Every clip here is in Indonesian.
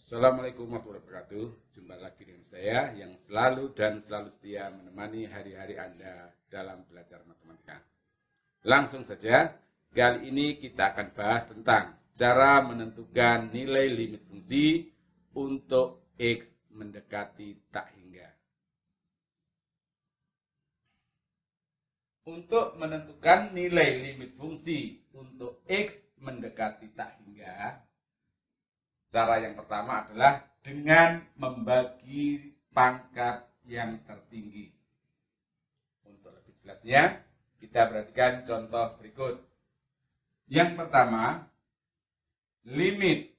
Assalamualaikum warahmatullahi wabarakatuh. Jumpa lagi dengan saya yang selalu setia menemani hari-hari Anda dalam belajar matematika. Langsung saja, kali ini kita akan bahas tentang cara menentukan nilai limit fungsi untuk X mendekati tak hingga. Untuk menentukan nilai limit fungsi untuk X mendekati tak hingga, cara yang pertama adalah dengan membagi pangkat yang tertinggi. Untuk lebih jelasnya, kita perhatikan contoh berikut. Yang pertama, limit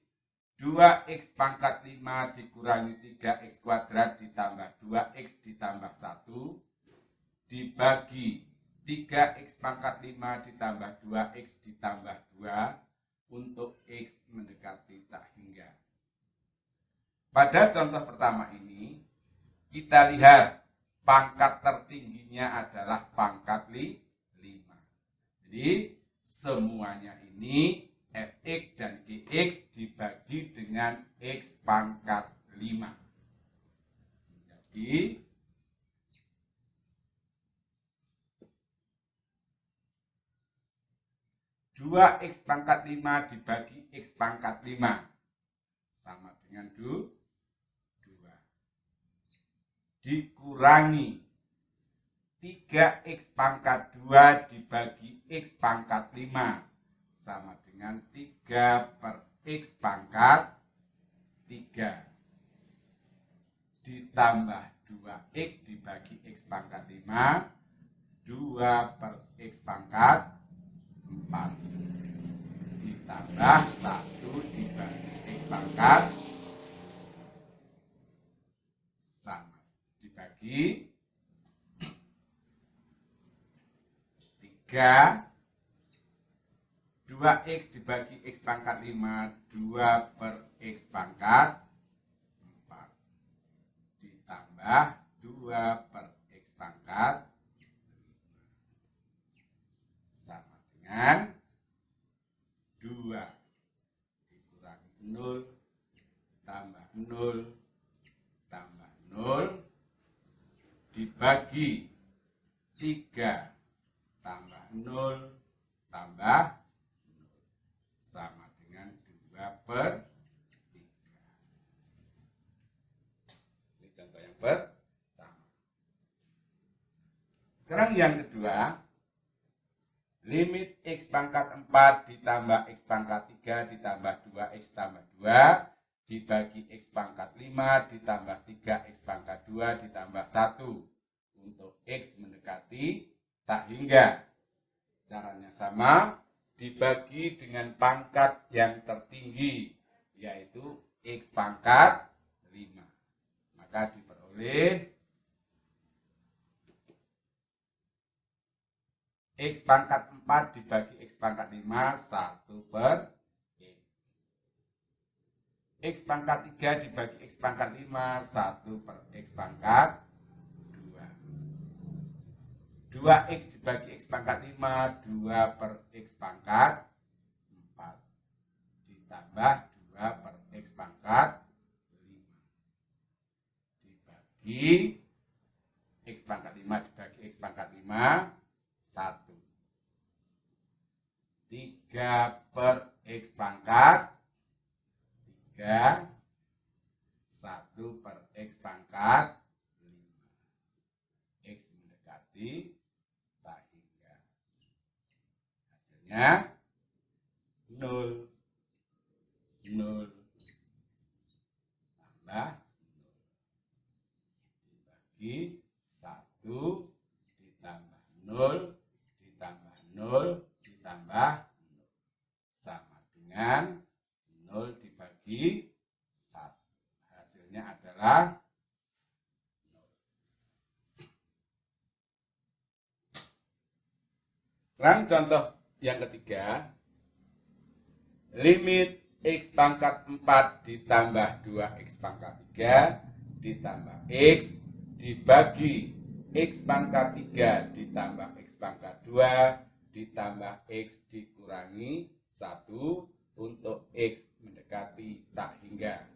2x pangkat 5 dikurangi 3x kuadrat ditambah 2x ditambah 1 dibagi 3x pangkat 5 ditambah 2x ditambah 2 untuk X mendekati tak hingga. Pada contoh pertama ini, kita lihat pangkat tertingginya adalah pangkat 5. Jadi, semuanya ini Fx dan Gx dibagi dengan X pangkat 5. Jadi, dua X pangkat 5 dibagi X pangkat 5 sama dengan 2 dikurangi 3X pangkat 2 dibagi X pangkat 5 sama dengan 3 per X pangkat 3 ditambah 2X dibagi X pangkat 5 2 per X pangkat 4 ditambah 1 dibagi X pangkat sama dibagi 3 2x dibagi X pangkat 5 2 per X pangkat 4 ditambah 2 per X pangkat 5 sama dengan 2 dikurangi 0 tambah 0 tambah 0 dibagi 3 tambah 0 tambah 0 sama dengan 2 per 3. Ini contoh yang pertama. Sekarang yang kedua, limit X pangkat 4 ditambah X pangkat 3 ditambah 2X tambah 2 dibagi X pangkat 5 ditambah 3X pangkat 2 ditambah 1 untuk X mendekati tak hingga. Caranya sama, dibagi dengan pangkat yang tertinggi, yaitu X pangkat 5. Maka diperoleh X pangkat 4 dibagi X pangkat 5, 1 per X. X pangkat 3 dibagi X pangkat 5, 1 per X pangkat 2. 2X dibagi X pangkat 5, 2 per X pangkat 4. Ditambah 2 per X pangkat 5. Dibagi X pangkat 5 dibagi X pangkat 5, 1. 3 per X pangkat 3, 1 per X pangkat 5. X mendekati tak hingga. Hasilnya 0, 0, tambah 0. Dibagi 1, ditambah 0, ditambah 0, ditambah 0. Sama dengan 0 dibagi 1. Hasilnya adalah 0. Sekarang contoh yang ketiga, limit X pangkat 4 ditambah 2X pangkat 3 ditambah X dibagi X pangkat 3 ditambah X pangkat 2 ditambah X dikurangi 1 untuk X mendekati tak hingga.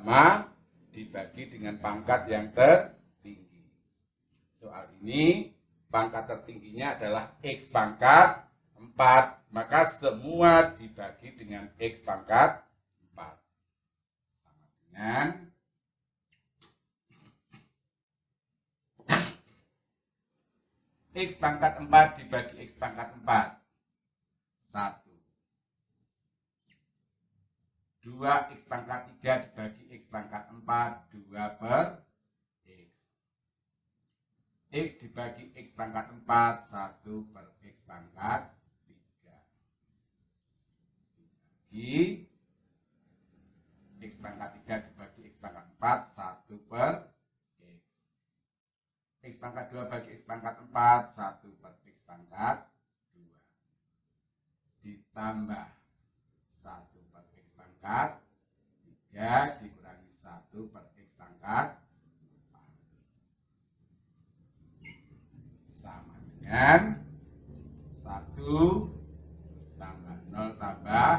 pertama dibagi dengan pangkat yang tertinggi. Soal ini pangkat tertingginya adalah X pangkat 4, maka semua dibagi dengan X pangkat 4. Sama dengan X pangkat 4 dibagi X pangkat 4. 1. 2 X pangkat 3 dibagi X pangkat 4, 2 per X. X dibagi X pangkat 4, 1 per X pangkat 3. Dibagi X pangkat 3 dibagi X pangkat 4, 1 per X. X pangkat 2 bagi X pangkat 4, 1 per X pangkat 2. Ditambah 1 per X pangkat 3 dikurangi 1 per X pangkat 4. Sama dengan 1 tambah 0 tambah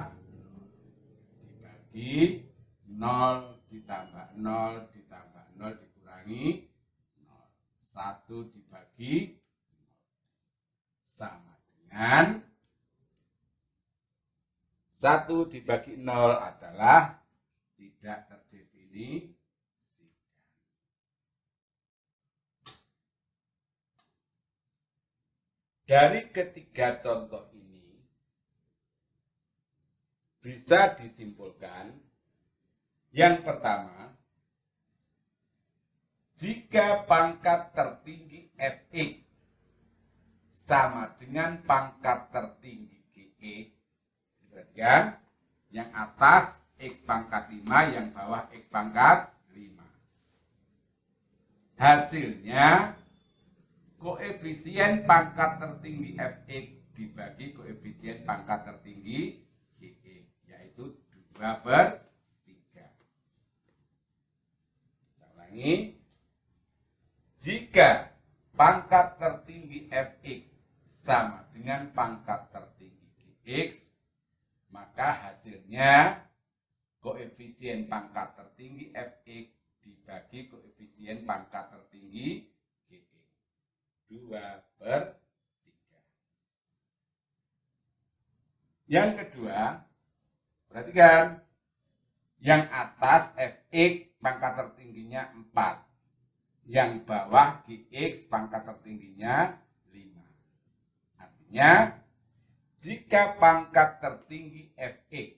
dibagi 0 ditambah 0 ditambah 0 dikurangi 0. 1 dibagi 0. Sama dengan 1 dibagi 0 adalah tidak terdefinisikan. Dari ketiga contoh ini bisa disimpulkan yang pertama, jika pangkat tertinggi Fx sama dengan pangkat tertinggi Gx, perhatikan, yang atas X pangkat 5, yang bawah X pangkat 5. Hasilnya, koefisien pangkat tertinggi Fx dibagi koefisien pangkat tertinggi Gx, yaitu 2 per 3. Saya ulangi, jika pangkat tertinggi Fx sama dengan pangkat tertinggi Gx, maka hasilnya koefisien pangkat tertinggi Fx dibagi koefisien pangkat tertinggi Gx, 2 per 3. Yang kedua, perhatikan, yang atas Fx pangkat tertingginya 4, yang bawah Gx pangkat tertingginya 5. Artinya, jika pangkat tertinggi Fx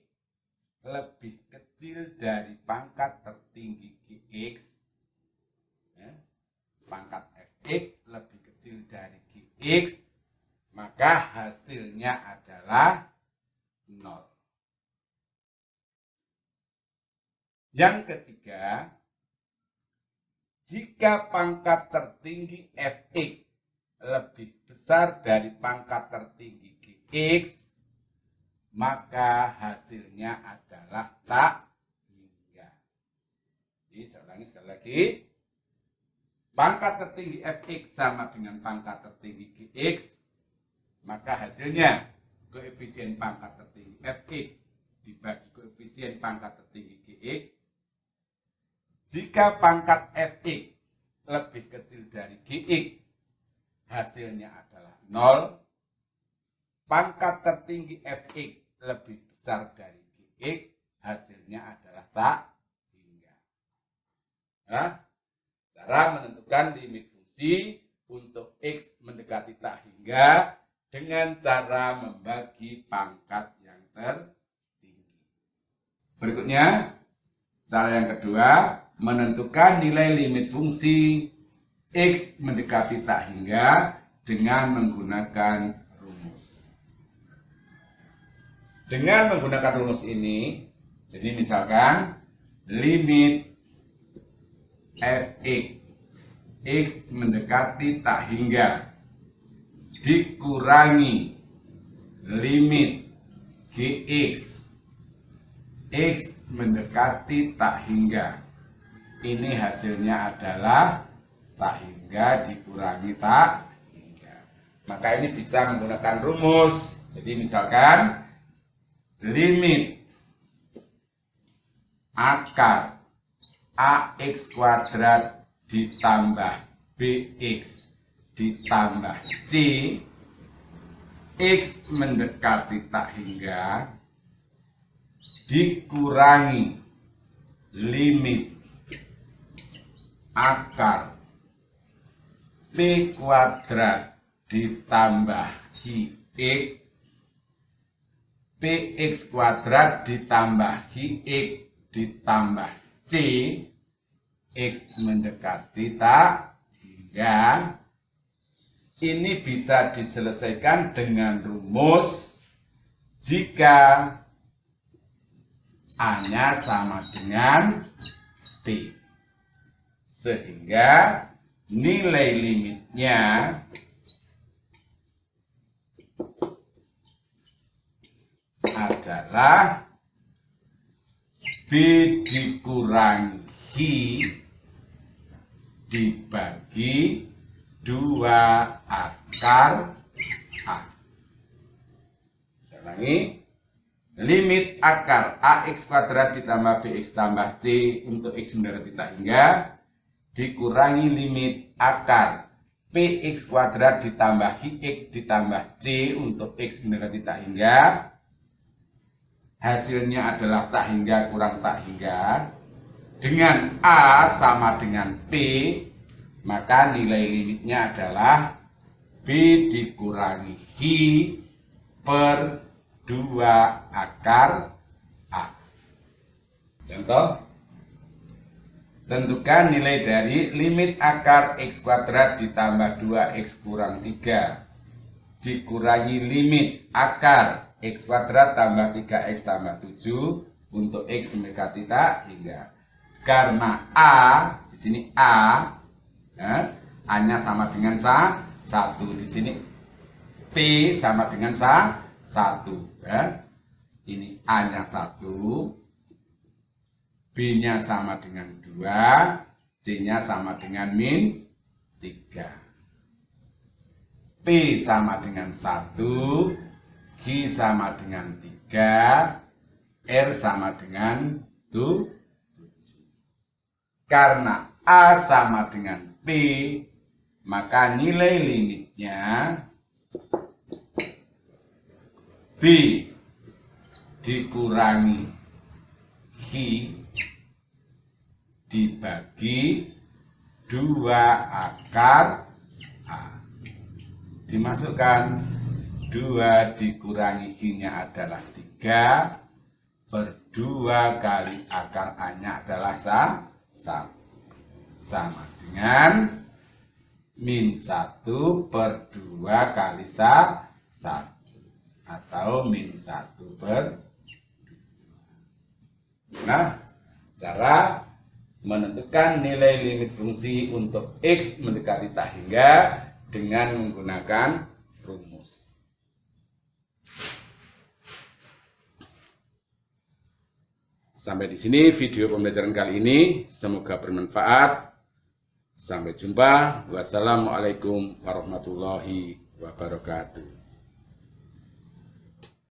lebih kecil dari pangkat tertinggi Gx, pangkat Fx lebih kecil dari Gx, maka hasilnya adalah 0. Yang ketiga, jika pangkat tertinggi Fx lebih besar dari pangkat tertinggi Gx, maka hasilnya adalah tak hingga. Jadi saya ulangi sekali lagi. Pangkat tertinggi Fx sama dengan pangkat tertinggi Gx, maka hasilnya koefisien pangkat tertinggi Fx dibagi koefisien pangkat tertinggi Gx. Jika pangkat Fx lebih kecil dari Gx, hasilnya adalah 0. Pangkat tertinggi Fx lebih besar dari Gx, hasilnya adalah tak hingga. Nah, cara menentukan limit fungsi untuk X mendekati tak hingga dengan cara membagi pangkat yang tertinggi. Berikutnya, cara yang kedua, menentukan nilai limit fungsi X mendekati tak hingga dengan menggunakan rumus. Dengan menggunakan rumus ini, jadi misalkan limit Fx X mendekati tak hingga dikurangi limit Gx X mendekati tak hingga, ini hasilnya adalah tak hingga dikurangi tak hingga. Maka ini bisa menggunakan rumus. Jadi misalkan limit akar AX kuadrat ditambah BX ditambah C, X mendekati tak hingga, dikurangi limit akar P kuadrat ditambah QX, PX kuadrat ditambah QX ditambah C, X mendekati tak hingga. Ini bisa diselesaikan dengan rumus jika A-nya sama dengan P. Sehingga nilai limitnya adalah B dikurangi I dibagi 2 akar A. Saya ulangi. Limit akar AX kuadrat ditambah BX tambah C untuk X mendekati tak hingga, dikurangi limit akar PX kuadrat ditambah IX ditambah C untuk X mendekati tak hingga. Hasilnya adalah tak hingga kurang tak hingga. Dengan A sama dengan P, maka nilai limitnya adalah B dikurangi I per 2 akar A. Contoh, tentukan nilai dari limit akar X kuadrat ditambah 2X kurang 3 dikurangi limit akar X kuadrat tambah 3X tambah 7 untuk X mendekati tak hingga. Karena A, di sini A, ya, A-nya sama dengan 1, di sini P sama dengan 1, ya. Ini A-nya 1, B-nya sama dengan 2, C-nya sama dengan min 3. P sama dengan 1, Q sama dengan 3, R sama dengan 7. Karena A sama dengan P, maka nilai limitnya B dikurangi Q dibagi 2 akar A. Dimasukkan 2 dikurangi Q-nya adalah 3 per 2 kali akar A-nya adalah 1. Sama dengan min 1 per 2 kali 1 atau min 1 per 2. Nah, cara menentukan nilai limit fungsi untuk X mendekati tak hingga dengan menggunakan rumus. Sampai di sini video pembelajaran kali ini, semoga bermanfaat. Sampai jumpa. Wassalamualaikum warahmatullahi wabarakatuh.